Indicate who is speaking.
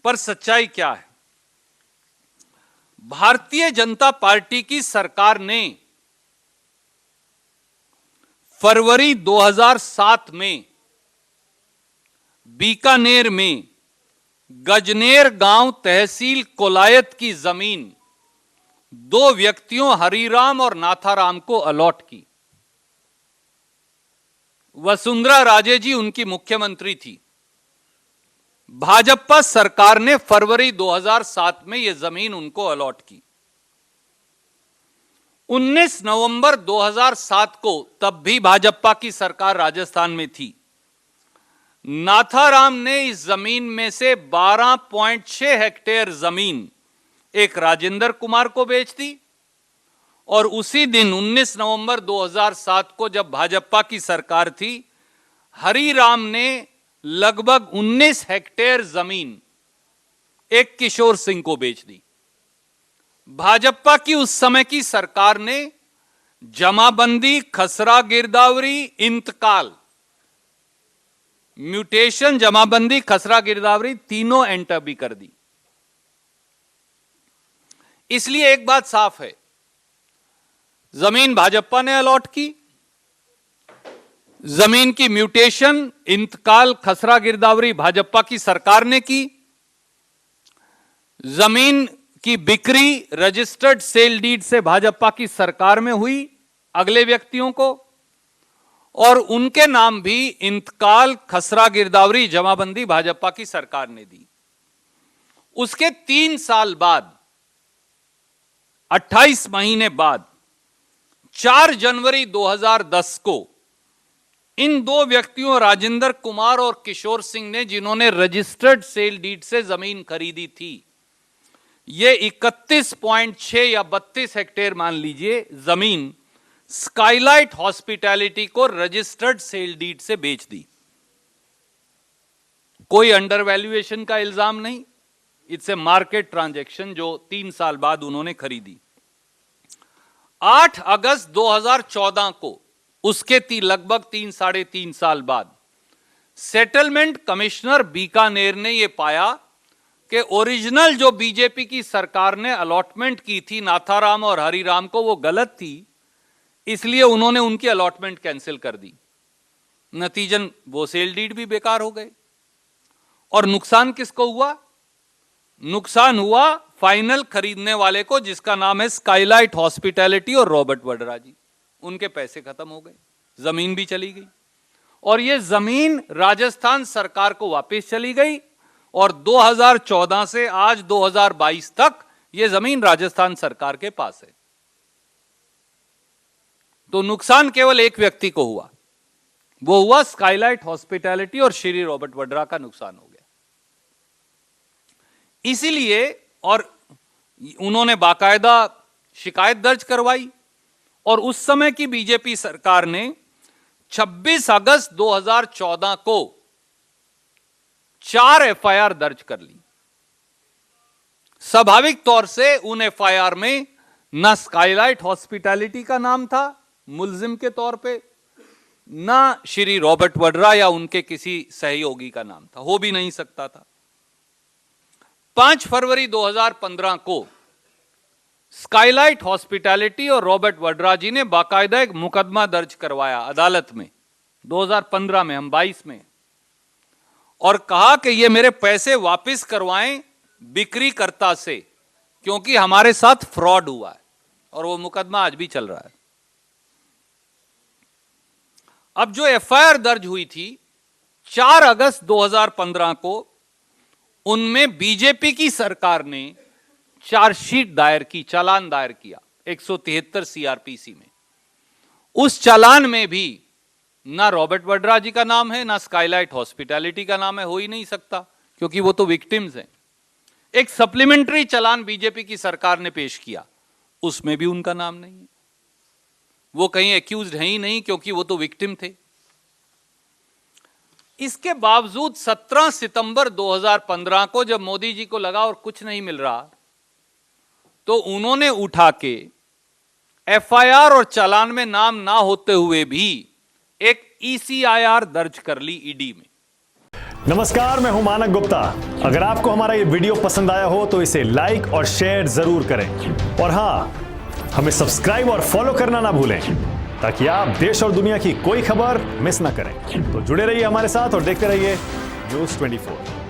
Speaker 1: पर सच्चाई क्या है? भारतीय जनता पार्टी की सरकार ने फरवरी 2007 में बीकानेर में गजनेर गांव तहसील कोलायत की जमीन दो व्यक्तियों हरिराम और नाथाराम को अलॉट की। वसुंधरा राजे जी उनकी मुख्यमंत्री थी। भाजपा सरकार ने फरवरी 2007 में यह जमीन उनको अलॉट की। 19 नवंबर 2007 को, तब भी भाजपा की सरकार राजस्थान में थी, नाथाराम ने इस जमीन में से 12.6 हेक्टेयर जमीन एक राजेंद्र कुमार को बेच दी और उसी दिन 19 नवंबर 2007 को जब भाजपा की सरकार थी, हरिराम ने लगभग 19 हेक्टेयर जमीन एक किशोर सिंह को बेच दी। भाजपा की उस समय की सरकार ने जमाबंदी, खसरा गिरदावरी, इंतकाल, म्यूटेशन, जमाबंदी, खसरा गिरदावरी तीनों एंटर भी कर दी। इसलिए एक बात साफ है, जमीन भाजपा ने अलॉट की, जमीन की म्यूटेशन, इंतकाल, खसरा गिरदावरी भाजपा की सरकार ने की, जमीन की बिक्री रजिस्टर्ड सेल डीड से भाजपा की सरकार में हुई अगले व्यक्तियों को, और उनके नाम भी इंतकाल, खसरा गिरदावरी, जमाबंदी भाजपा की सरकार ने दी। उसके 3 साल बाद, 28 महीने बाद, 4 जनवरी 2010 को इन दो व्यक्तियों राजेंद्र कुमार और किशोर सिंह ने, जिन्होंने रजिस्टर्ड सेल डीड से जमीन खरीदी थी, ये 31.6 या 32 हेक्टेयर मान लीजिए जमीन स्काईलाइट हॉस्पिटैलिटी को रजिस्टर्ड सेल डीड से बेच दी। कोई अंडर वैल्यूएशन का इल्जाम नहीं, इट्स ए मार्केट ट्रांजैक्शन जो 3 साल बाद उन्होंने खरीदी। 8 अगस्त 2014 को, उसके लगभग 3-3.5 साल बाद, सेटलमेंट कमिश्नर बीकानेर ने यह पाया कि ओरिजिनल जो बीजेपी की सरकार ने अलॉटमेंट की थी नाथाराम और हरिराम को, वो गलत थी, इसलिए उन्होंने उनकी अलॉटमेंट कैंसिल कर दी। नतीजन वो सेल डीड भी बेकार हो गए। और नुकसान किसको हुआ? नुकसान हुआ फाइनल खरीदने वाले को, जिसका नाम है स्काईलाइट हॉस्पिटैलिटी और रॉबर्ट वड्रा जी। उनके पैसे खत्म हो गए, जमीन भी चली गई, और यह जमीन राजस्थान सरकार को वापस चली गई, और 2014 से आज 2022 तक यह जमीन राजस्थान सरकार के पास है। तो नुकसान केवल एक व्यक्ति को हुआ, वो हुआ स्काईलाइट हॉस्पिटैलिटी और श्री रॉबर्ट वड्रा का नुकसान हो गया। इसीलिए, और उन्होंने बाकायदा शिकायत दर्ज करवाई, और उस समय की बीजेपी सरकार ने 26 अगस्त 2014 को 4 एफआईआर दर्ज कर ली। स्वाभाविक तौर से उन एफआईआर में ना स्काईलाइट हॉस्पिटैलिटी का नाम था मुलजिम के तौर पे, ना श्री रॉबर्ट वड्रा या उनके किसी सहयोगी का नाम था, हो भी नहीं सकता था। 5 फरवरी 2015 को स्काईलाइट हॉस्पिटैलिटी और रॉबर्ट वड्रा जी ने बाकायदा एक मुकदमा दर्ज करवाया अदालत में, 2015 में, हम 22 में, और कहा कि ये मेरे पैसे वापस करवाएं बिक्रीकर्ता से, क्योंकि हमारे साथ फ्रॉड हुआ है। और वो मुकदमा आज भी चल रहा है। अब जो एफआईआर दर्ज हुई थी 4 अगस्त 2015 को, उनमें बीजेपी की सरकार ने चार्जशीट दायर की, चालान दायर किया 173 सीआरपीसी में। उस चालान में भी ना रॉबर्ट वड्रा जी का नाम है, ना स्काईलाइट हॉस्पिटैलिटी का नाम है, हो ही नहीं सकता, क्योंकि वो तो विक्टिम्स हैं। एक सप्लीमेंट्री चालान बीजेपी की सरकार ने पेश किया, उसमें भी उनका नाम नहीं है, वो कहीं एक्यूज्ड है ही नहीं, क्योंकि वो तो विक्टिम थे। इसके बावजूद 17 सितंबर 2015 को जब मोदी जी को लगा और कुछ नहीं मिल रहा, तो उन्होंने उठा के एफआईआर और चालान में नाम ना होते हुए भी एक ईसीआईआर दर्ज कर ली ईडी में।
Speaker 2: नमस्कार, मैं हूं मानक गुप्ता। अगर आपको हमारा ये वीडियो पसंद आया हो तो इसे लाइक और शेयर जरूर करें और हाँ, हमें सब्सक्राइब और फॉलो करना ना भूलें ताकि आप देश और दुनिया की कोई खबर मिस ना करें। तो जुड़े रहिए हमारे साथ और देखते रहिए न्यूज़ 24।